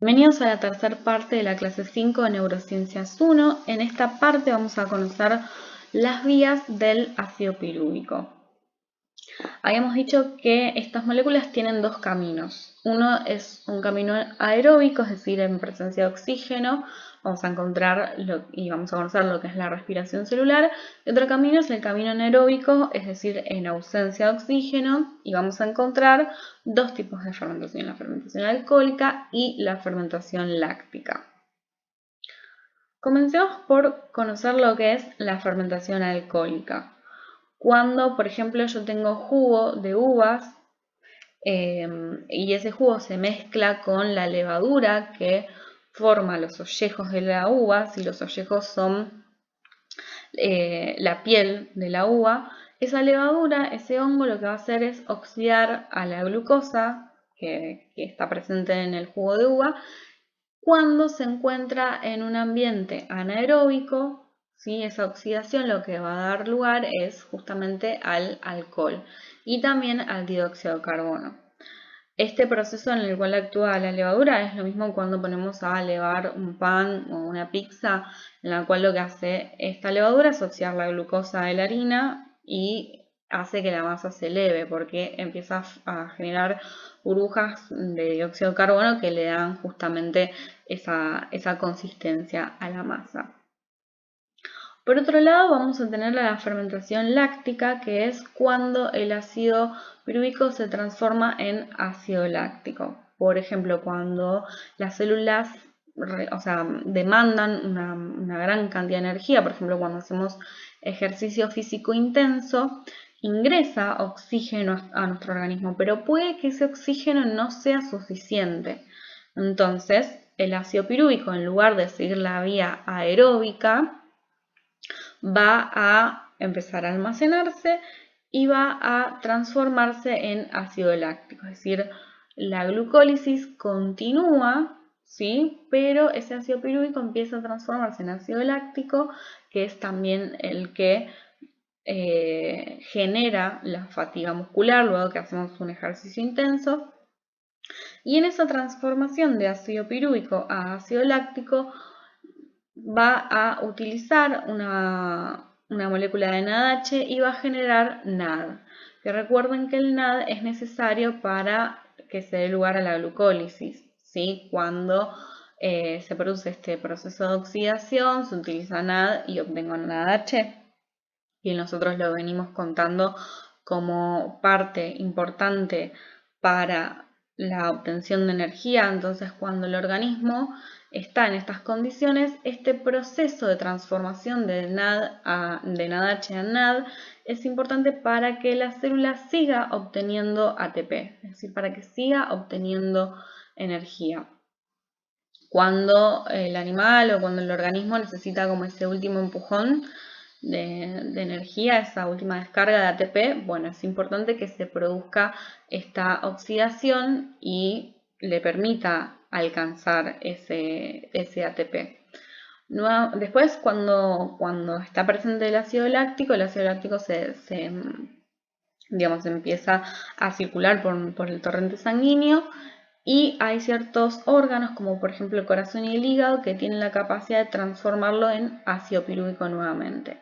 Bienvenidos a la tercera parte de la clase 5 de Neurociencias 1. En esta parte vamos a conocer las vías del ácido pirúvico. Habíamos dicho que estas moléculas tienen dos caminos. Uno es un camino aeróbico, es decir, en presencia de oxígeno. Vamos a encontrar y vamos a conocer lo que es la respiración celular. Y otro camino es el camino anaeróbico, es decir, en ausencia de oxígeno. Y vamos a encontrar dos tipos de fermentación, la fermentación alcohólica y la fermentación láctica. Comencemos por conocer lo que es la fermentación alcohólica. Cuando, por ejemplo, yo tengo jugo de uvas y ese jugo se mezcla con la levadura que forma los ollejos de la uva, si los ollejos son la piel de la uva, esa levadura, ese hongo, lo que va a hacer es oxidar a la glucosa que está presente en el jugo de uva cuando se encuentra en un ambiente anaeróbico. ¿Sí? Esa oxidación lo que va a dar lugar es justamente al alcohol y también al dióxido de carbono. Este proceso en el cual actúa la levadura es lo mismo cuando ponemos a levar un pan o una pizza, en la cual lo que hace esta levadura es oxidar la glucosa de la harina y hace que la masa se eleve porque empieza a generar burbujas de dióxido de carbono que le dan justamente esa consistencia a la masa. Por otro lado, vamos a tener la fermentación láctica, que es cuando el ácido pirúvico se transforma en ácido láctico. Por ejemplo, cuando las células demandan una gran cantidad de energía, por ejemplo, cuando hacemos ejercicio físico intenso, ingresa oxígeno a nuestro organismo, pero puede que ese oxígeno no sea suficiente. Entonces, el ácido pirúvico, en lugar de seguir la vía aeróbica, va a empezar a almacenarse y va a transformarse en ácido láctico. Es decir, la glucólisis continúa, ¿sí? Pero ese ácido pirúvico empieza a transformarse en ácido láctico, que es también el que genera la fatiga muscular luego que hacemos un ejercicio intenso. Y en esa transformación de ácido pirúvico a ácido láctico va a utilizar una molécula de NADH y va a generar NAD. Que recuerden que el NAD es necesario para que se dé lugar a la glucólisis, ¿sí? Cuando se produce este proceso de oxidación, se utiliza NAD y obtengo NADH. Y nosotros lo venimos contando como parte importante para la obtención de energía. Entonces, cuando el organismo está en estas condiciones, este proceso de transformación de NADH a NAD es importante para que la célula siga obteniendo ATP, es decir, para que siga obteniendo energía. Cuando el animal o cuando el organismo necesita como ese último empujón de energía, esa última descarga de ATP, bueno, es importante que se produzca esta oxidación y le permita alcanzar ese ATP. Después, cuando está presente el ácido láctico empieza a circular por el torrente sanguíneo y hay ciertos órganos, como por ejemplo el corazón y el hígado, que tienen la capacidad de transformarlo en ácido pirúvico nuevamente.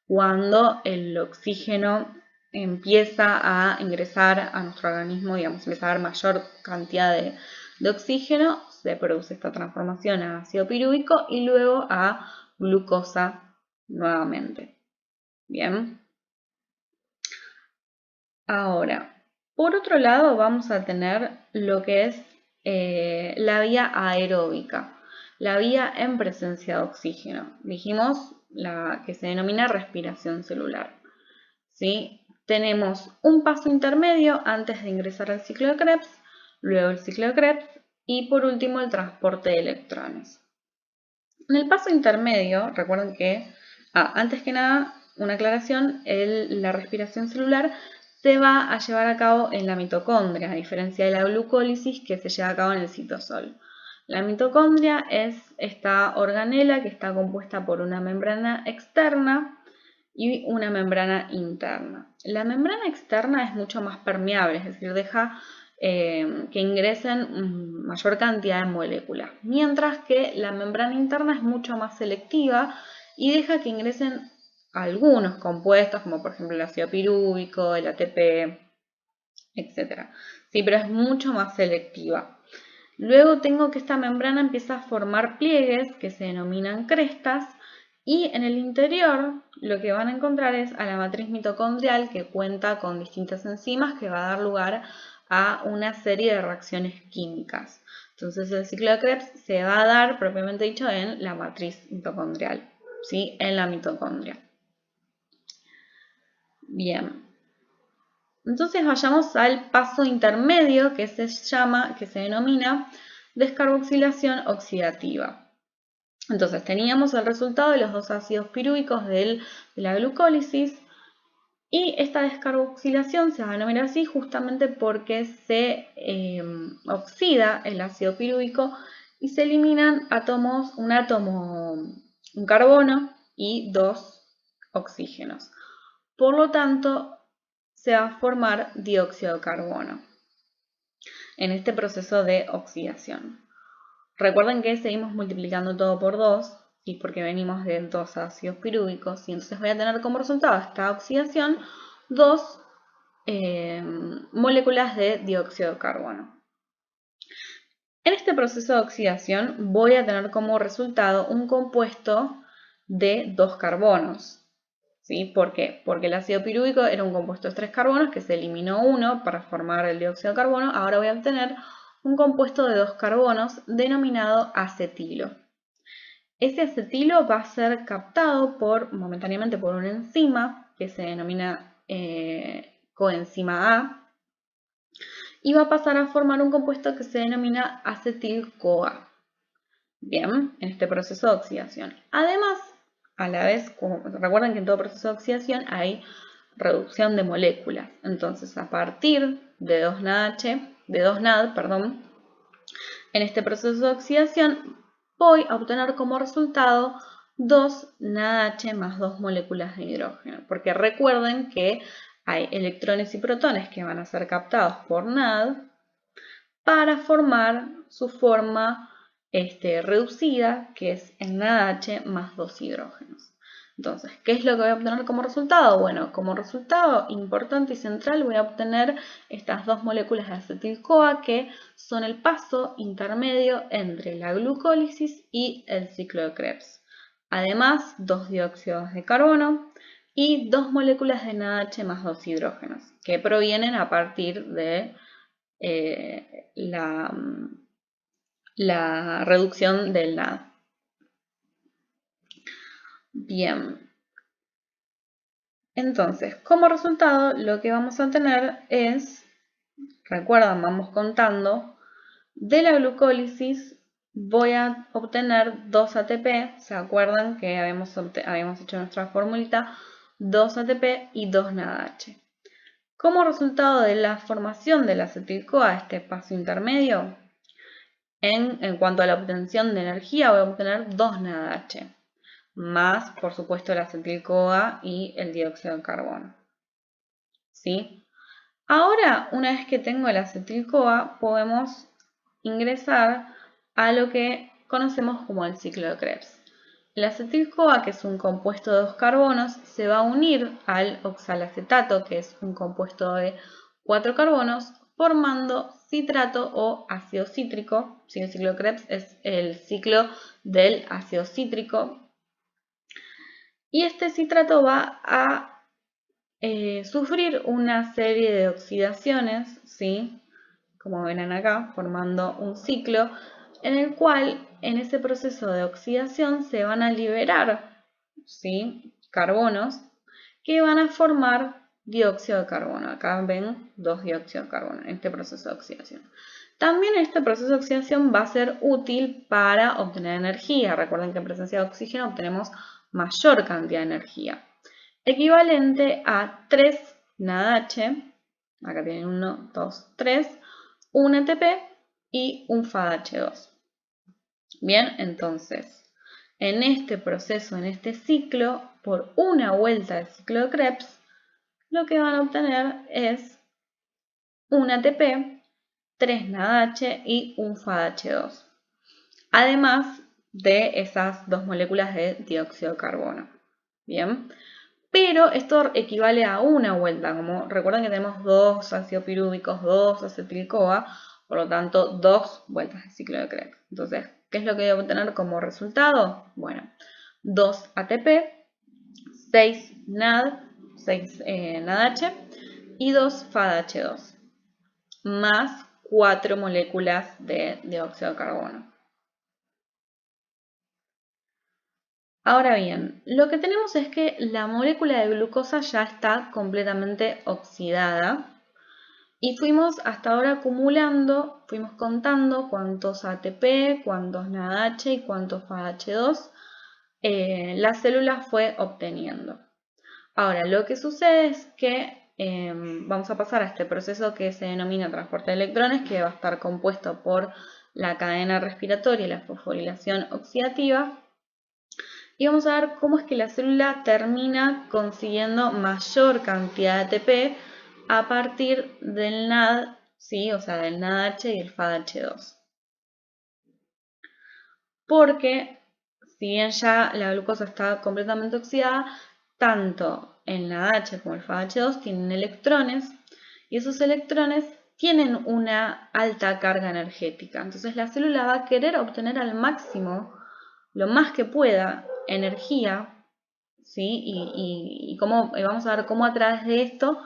Cuando el oxígeno empieza a ingresar a nuestro organismo, empieza a dar mayor cantidad de oxígeno, se produce esta transformación a ácido pirúvico y luego a glucosa nuevamente. Bien. Ahora, por otro lado, vamos a tener lo que es la vía aeróbica, la vía en presencia de oxígeno. Dijimos la que se denomina respiración celular. ¿Sí? Tenemos un paso intermedio antes de ingresar al ciclo de Krebs, luego el ciclo de Krebs y por último el transporte de electrones. En el paso intermedio, recuerden que, antes que nada, una aclaración, la respiración celular se va a llevar a cabo en la mitocondria, a diferencia de la glucólisis que se lleva a cabo en el citosol. La mitocondria es esta organela que está compuesta por una membrana externa y una membrana interna. La membrana externa es mucho más permeable, es decir, deja que ingresen mayor cantidad de moléculas, mientras que la membrana interna es mucho más selectiva y deja que ingresen algunos compuestos, como por ejemplo el ácido pirúvico, el ATP, etc. Sí, pero es mucho más selectiva. Luego tengo que esta membrana empieza a formar pliegues que se denominan crestas, y en el interior lo que van a encontrar es a la matriz mitocondrial, que cuenta con distintas enzimas que va a dar lugar a una serie de reacciones químicas. Entonces el ciclo de Krebs se va a dar propiamente dicho en la matriz mitocondrial, ¿sí? En la mitocondria. Bien. Entonces vayamos al paso intermedio que se denomina descarboxilación oxidativa. Entonces teníamos el resultado de los dos ácidos pirúvicos de la glucólisis, y esta descarboxilación se va a denominar así justamente porque se oxida el ácido pirúvico y se eliminan átomos, un carbono y dos oxígenos. Por lo tanto, se va a formar dióxido de carbono en este proceso de oxidación. Recuerden que seguimos multiplicando todo por 2, y porque venimos de dos ácidos pirúvicos, y entonces voy a tener como resultado esta oxidación 2 moléculas de dióxido de carbono. En este proceso de oxidación voy a tener como resultado un compuesto de 2 carbonos. ¿Sí? ¿Por qué? Porque el ácido pirúvico era un compuesto de 3 carbonos que se eliminó uno para formar el dióxido de carbono. Ahora voy a obtener un compuesto de 2 carbonos denominado acetilo. Ese acetilo va a ser captado momentáneamente por una enzima que se denomina coenzima A, y va a pasar a formar un compuesto que se denomina acetil-CoA. Bien, en este proceso de oxidación. Además, a la vez, recuerden que en todo proceso de oxidación hay reducción de moléculas. Entonces, a partir de 2NAD, en este proceso de oxidación voy a obtener como resultado 2NADH más 2 moléculas de hidrógeno. Porque recuerden que hay electrones y protones que van a ser captados por NAD para formar su forma reducida, que es el NADH más 2 hidrógenos. Entonces, ¿qué es lo que voy a obtener como resultado? Bueno, como resultado importante y central voy a obtener estas dos moléculas de acetil-CoA, que son el paso intermedio entre la glucólisis y el ciclo de Krebs. Además, 2 dióxidos de carbono y 2 moléculas de NADH más 2 hidrógenos, que provienen a partir de la reducción del NAD. Bien, entonces como resultado lo que vamos a tener es, recuerdan, vamos contando, de la glucólisis voy a obtener 2 ATP, ¿se acuerdan que habíamos hecho nuestra formulita? 2 ATP y 2 NADH. Como resultado de la formación del acetil-CoA, este paso intermedio, en cuanto a la obtención de energía, voy a obtener 2 NADH, más, por supuesto, el acetil-CoA y el dióxido de carbono. ¿Sí? Ahora, una vez que tengo el acetil-CoA, podemos ingresar a lo que conocemos como el ciclo de Krebs. El acetil-CoA, que es un compuesto de 2 carbonos, se va a unir al oxalacetato, que es un compuesto de 4 carbonos, formando citrato o ácido cítrico. ¿Sí? El ciclo de Krebs es el ciclo del ácido cítrico. Y este citrato va a sufrir una serie de oxidaciones, ¿sí? Como ven acá, formando un ciclo en el cual en ese proceso de oxidación se van a liberar, ¿sí?, carbonos que van a formar dióxido de carbono. Acá ven 2 dióxido de carbono en este proceso de oxidación. También este proceso de oxidación va a ser útil para obtener energía. Recuerden que en presencia de oxígeno obtenemos mayor cantidad de energía, equivalente a 3 NADH, acá tienen 1, 2, 3, un ATP y un FADH2. Bien, entonces, en este proceso, en este ciclo, por una vuelta del ciclo de Krebs, lo que van a obtener es un ATP 3 NADH y un FADH2. Además de esas dos moléculas de dióxido de carbono. Bien, pero esto equivale a una vuelta. Como recuerden que tenemos 2 ácidos pirúvicos, 2 acetil-CoA, por lo tanto 2 vueltas de ciclo de Krebs. Entonces, ¿qué es lo que voy a obtener como resultado? Bueno, 2 ATP, 6 NAD, 6 NADH y 2 FADH2, más 4 moléculas de dióxido de carbono. Ahora bien, lo que tenemos es que la molécula de glucosa ya está completamente oxidada y fuimos hasta ahora acumulando, fuimos contando cuántos ATP, cuántos NADH y cuántos FADH2 la célula fue obteniendo. Ahora, lo que sucede es que vamos a pasar a este proceso que se denomina transporte de electrones, que va a estar compuesto por la cadena respiratoria y la fosforilación oxidativa. Y vamos a ver cómo es que la célula termina consiguiendo mayor cantidad de ATP a partir del NAD, ¿sí? O sea, del NADH y el FADH2. Porque si bien ya la glucosa está completamente oxidada, tanto el NADH como el FADH2 tienen electrones y esos electrones tienen una alta carga energética. Entonces la célula va a querer obtener al máximo, lo más que pueda, energía, ¿sí? Y vamos a ver cómo a través de esto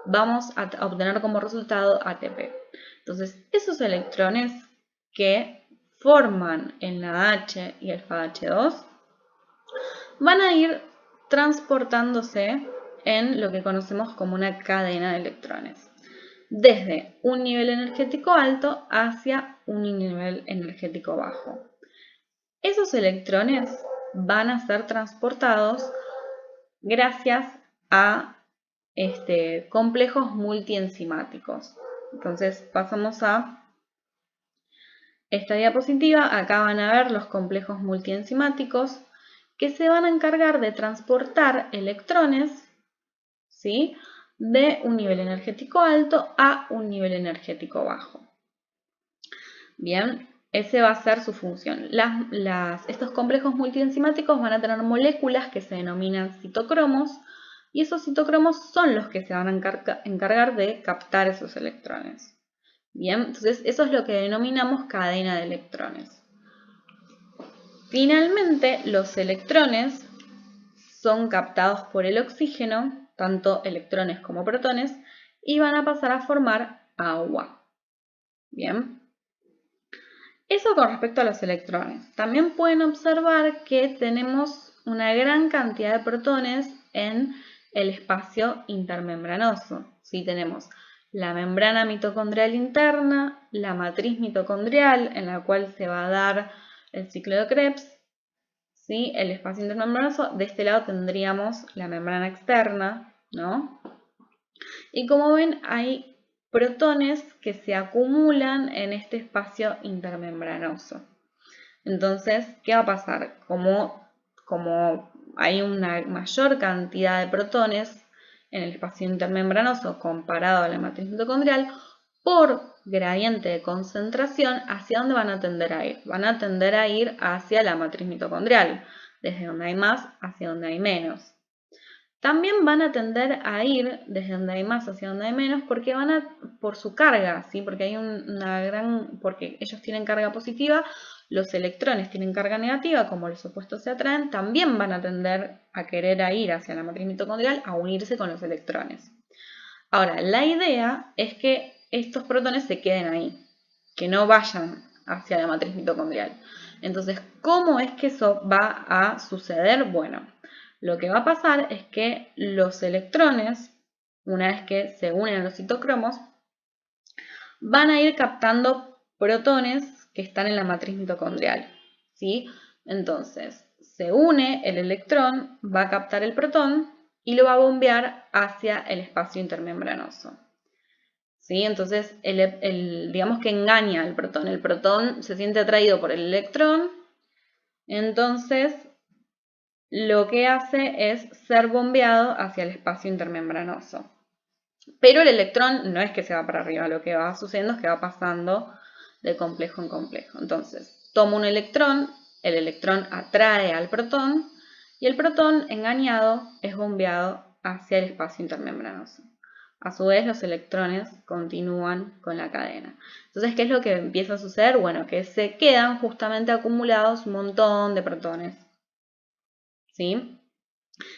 vamos a obtener como resultado ATP. Entonces, esos electrones que forman el NADH y el FADH2 van a ir transportándose en lo que conocemos como una cadena de electrones, desde un nivel energético alto hacia un nivel energético bajo. Esos electrones van a ser transportados gracias a complejos multienzimáticos. Entonces pasamos a esta diapositiva. Acá van a ver los complejos multienzimáticos que se van a encargar de transportar electrones, ¿sí?, de un nivel energético alto a un nivel energético bajo. Bien, esa va a ser su función. Estos complejos multienzimáticos van a tener moléculas que se denominan citocromos y esos citocromos son los que se van a encargar de captar esos electrones. Bien, entonces eso es lo que denominamos cadena de electrones. Finalmente, los electrones son captados por el oxígeno, tanto electrones como protones, y van a pasar a formar agua. Bien. Eso con respecto a los electrones. También pueden observar que tenemos una gran cantidad de protones en el espacio intermembranoso. ¿Sí? Tenemos la membrana mitocondrial interna, la matriz mitocondrial en la cual se va a dar el ciclo de Krebs, ¿sí?, el espacio intermembranoso. De este lado tendríamos la membrana externa, ¿no? Y como ven, hay protones que se acumulan en este espacio intermembranoso. Entonces, ¿qué va a pasar? Como hay una mayor cantidad de protones en el espacio intermembranoso comparado a la matriz mitocondrial, por gradiente de concentración, ¿hacia dónde van a tender a ir? Van a tender a ir hacia la matriz mitocondrial, desde donde hay más hacia donde hay menos. También van a tender a ir desde donde hay más hacia donde hay menos porque por su carga, ¿sí? Porque hay porque ellos tienen carga positiva, los electrones tienen carga negativa, como los opuestos se atraen, también van a tender a querer ir hacia la matriz mitocondrial, a unirse con los electrones. Ahora, la idea es que estos protones se queden ahí, que no vayan hacia la matriz mitocondrial. Entonces, ¿cómo es que eso va a suceder? Bueno, lo que va a pasar es que los electrones, una vez que se unen a los citocromos, van a ir captando protones que están en la matriz mitocondrial, ¿sí? Entonces, se une el electrón, va a captar el protón y lo va a bombear hacia el espacio intermembranoso, ¿sí? Entonces, digamos que engaña al protón. El protón se siente atraído por el electrón, entonces lo que hace es ser bombeado hacia el espacio intermembranoso. Pero el electrón no es que se va para arriba, lo que va sucediendo es que va pasando de complejo en complejo. Entonces, tomo un electrón, el electrón atrae al protón y el protón engañado es bombeado hacia el espacio intermembranoso. A su vez, los electrones continúan con la cadena. Entonces, ¿qué es lo que empieza a suceder? Bueno, que se quedan justamente acumulados un montón de protones. ¿Sí?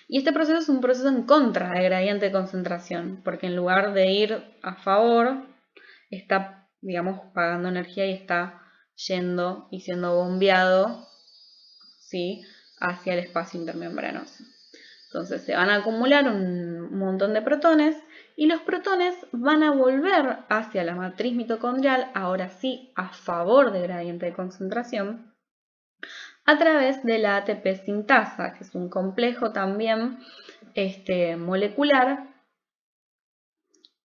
Y este proceso es un proceso en contra del gradiente de concentración, porque en lugar de ir a favor, está, digamos, pagando energía y está yendo y siendo bombeado, ¿sí?, hacia el espacio intermembranoso. Entonces se van a acumular un montón de protones y los protones van a volver hacia la matriz mitocondrial, ahora sí a favor del gradiente de concentración, a través de la ATP sintasa, que es un complejo también molecular,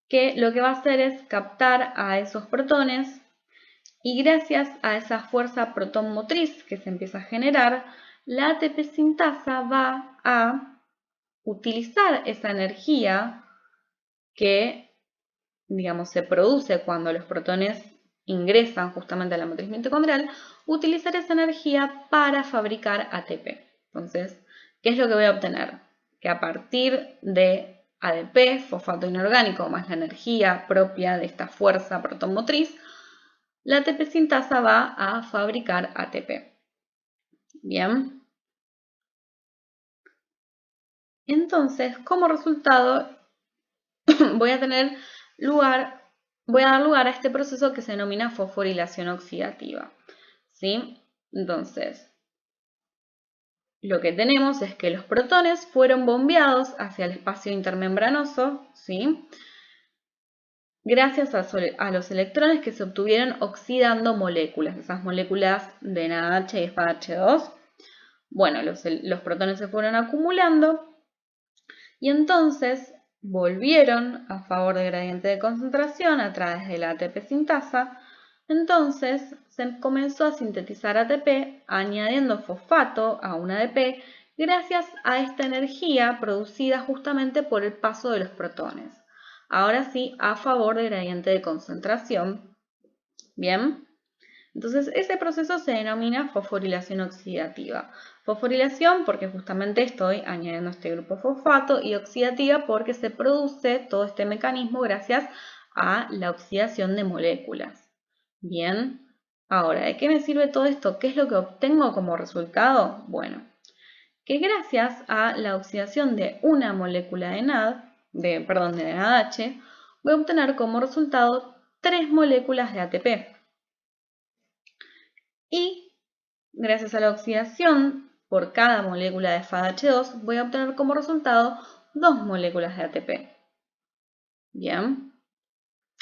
que lo que va a hacer es captar a esos protones y gracias a esa fuerza proton motriz que se empieza a generar, la ATP sintasa va a utilizar esa energía que, digamos, se produce cuando los protones ingresan justamente a la matriz mitocondrial, utilizar esa energía para fabricar ATP. Entonces, ¿qué es lo que voy a obtener? Que a partir de ADP, fosfato inorgánico, más la energía propia de esta fuerza protomotriz, la ATP sintasa va a fabricar ATP. Bien. Entonces, como resultado, voy a dar lugar a este proceso que se denomina fosforilación oxidativa. ¿Sí? Entonces, lo que tenemos es que los protones fueron bombeados hacia el espacio intermembranoso, ¿sí?, gracias a los electrones que se obtuvieron oxidando moléculas, esas moléculas de NADH y FADH2. Bueno, los protones se fueron acumulando y entonces volvieron a favor del gradiente de concentración a través de la ATP sintasa. Entonces se comenzó a sintetizar ATP añadiendo fosfato a un ADP gracias a esta energía producida justamente por el paso de los protones. Ahora sí, a favor del gradiente de concentración. Bien. Entonces, ese proceso se denomina fosforilación oxidativa. Fosforilación porque justamente estoy añadiendo este grupo fosfato y oxidativa porque se produce todo este mecanismo gracias a la oxidación de moléculas. Bien, ahora, ¿de qué me sirve todo esto? ¿Qué es lo que obtengo como resultado? Bueno, que gracias a la oxidación de una molécula de NADH, voy a obtener como resultado 3 moléculas de ATP. Y gracias a la oxidación por cada molécula de FADH2 voy a obtener como resultado 2 moléculas de ATP. Bien,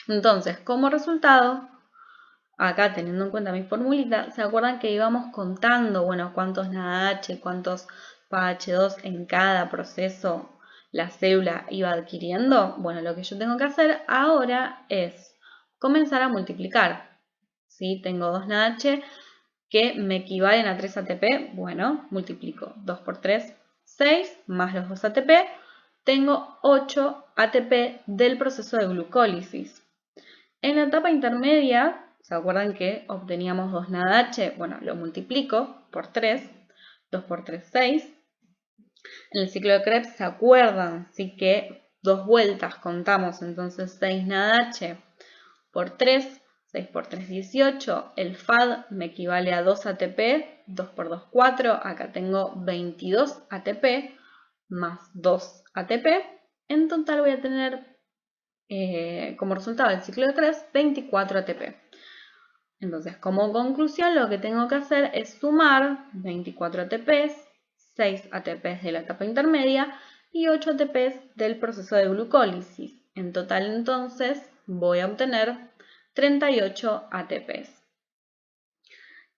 entonces como resultado, acá teniendo en cuenta mi formulita, ¿se acuerdan que íbamos contando, bueno, cuántos NADH, cuántos FADH2 en cada proceso la célula iba adquiriendo? Bueno, lo que yo tengo que hacer ahora es comenzar a multiplicar. ¿Sí? Tengo 2 NADH que me equivalen a 3 ATP, bueno, multiplico 2 por 3, 6, más los 2 ATP, tengo 8 ATP del proceso de glucólisis. En la etapa intermedia, ¿se acuerdan que obteníamos 2 NADH? Bueno, lo multiplico por 3, 2 por 3, 6. En el ciclo de Krebs, ¿se acuerdan? Sí que 2 vueltas contamos, entonces 6 NADH por 3, 6 por 3, 18. El FAD me equivale a 2 ATP, 2 por 2, 4. Acá tengo 22 ATP más 2 ATP. En total voy a tener como resultado del ciclo de Krebs 24 ATP. Entonces, como conclusión, lo que tengo que hacer es sumar 24 ATPs, 6 ATPs de la etapa intermedia y 8 ATPs del proceso de glucólisis. En total, entonces, voy a obtener 38 ATPs.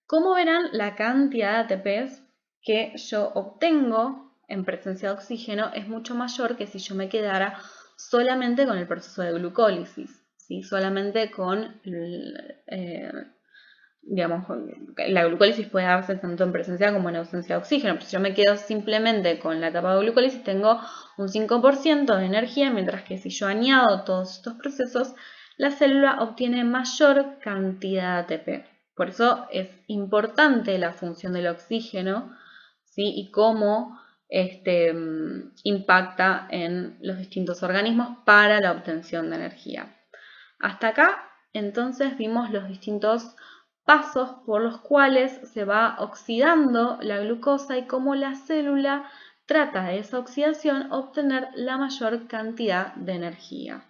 Como verán, la cantidad de ATPs que yo obtengo en presencia de oxígeno es mucho mayor que si yo me quedara solamente con el proceso de glucólisis, ¿sí? Solamente con digamos, la glucólisis puede darse tanto en presencia como en ausencia de oxígeno, pero si yo me quedo simplemente con la etapa de glucólisis tengo un 5% de energía, mientras que si yo añado todos estos procesos, la célula obtiene mayor cantidad de ATP. Por eso es importante la función del oxígeno, ¿sí? Y cómo impacta en los distintos organismos para la obtención de energía. Hasta acá, entonces, vimos los distintos pasos por los cuales se va oxidando la glucosa y cómo la célula trata de esa oxidación obtener la mayor cantidad de energía.